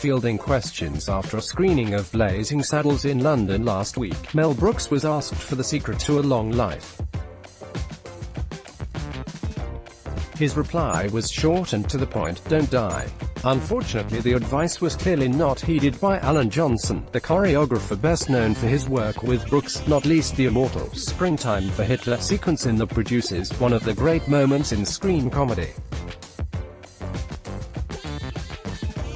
fielding questions after a screening of Blazing Saddles in London last week. Mel Brooks was asked for the secret to a long life. His reply was short and to the point: "Don't die." Unfortunately, the advice was clearly not heeded by Alan Johnson, the choreographer best known for his work with Brooks, not least the immortal "Springtime for Hitler" sequence in The Producers, one of the great moments in screen comedy.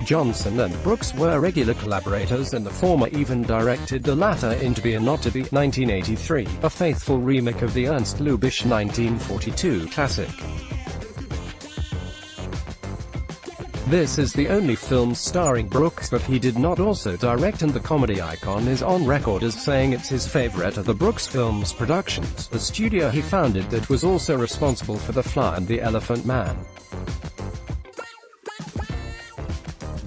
Johnson and Brooks were regular collaborators, and the former even directed the latter in To Be or Not to Be, 1983, a faithful remake of the Ernst Lubitsch 1942 classic. This is the only film starring Brooks that he did not also direct, and the comedy icon is on record as saying it's his favorite of the Brooks films' productions, the studio he founded that was also responsible for The Fly and The Elephant Man.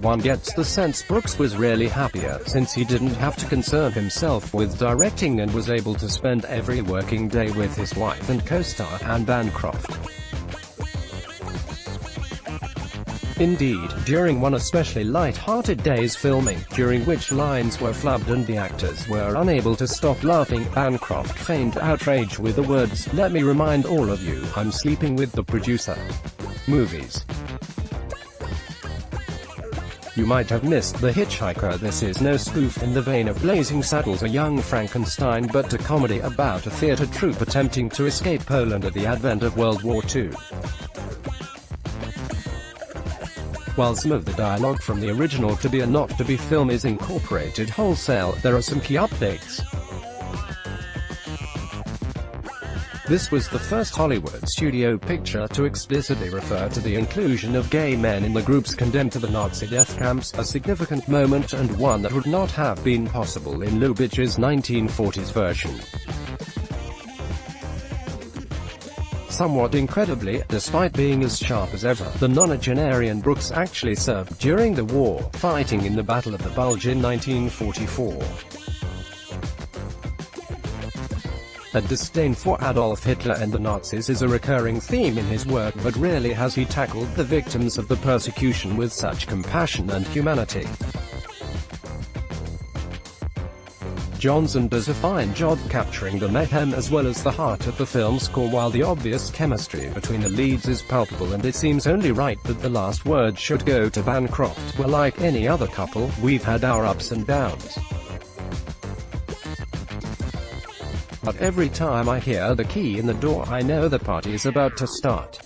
One gets the sense Brooks was really happier, since he didn't have to concern himself with directing and was able to spend every working day with his wife and co-star Anne Bancroft. Indeed, during one especially light-hearted day's filming, during which lines were flubbed and the actors were unable to stop laughing, Bancroft feigned outrage with the words, "Let me remind all of you, I'm sleeping with the producer." Movies. You might have missed The Hitchhiker. This is no spoof in the vein of Blazing Saddles, a young Frankenstein, but a comedy about a theater troupe attempting to escape Poland at the advent of World War II. While some of the dialogue from the original To Be or Not to Be film is incorporated wholesale, there are some key updates. This was the first Hollywood studio picture to explicitly refer to the inclusion of gay men in the groups condemned to the Nazi death camps, a significant moment and one that would not have been possible in Lubitsch's 1940s version. Somewhat incredibly, despite being as sharp as ever, the nonagenarian Brooks actually served during the war, fighting in the Battle of the Bulge in 1944. A disdain for Adolf Hitler and the Nazis is a recurring theme in his work, but rarely has he tackled the victims of the persecution with such compassion and humanity. Johnson does a fine job capturing the mayhem as well as the heart of the film's core, while the obvious chemistry between the leads is palpable, and it seems only right that the last word should go to Bancroft. Well, like any other couple, we've had our ups and downs. But every time I hear the key in the door, I know the party is about to start.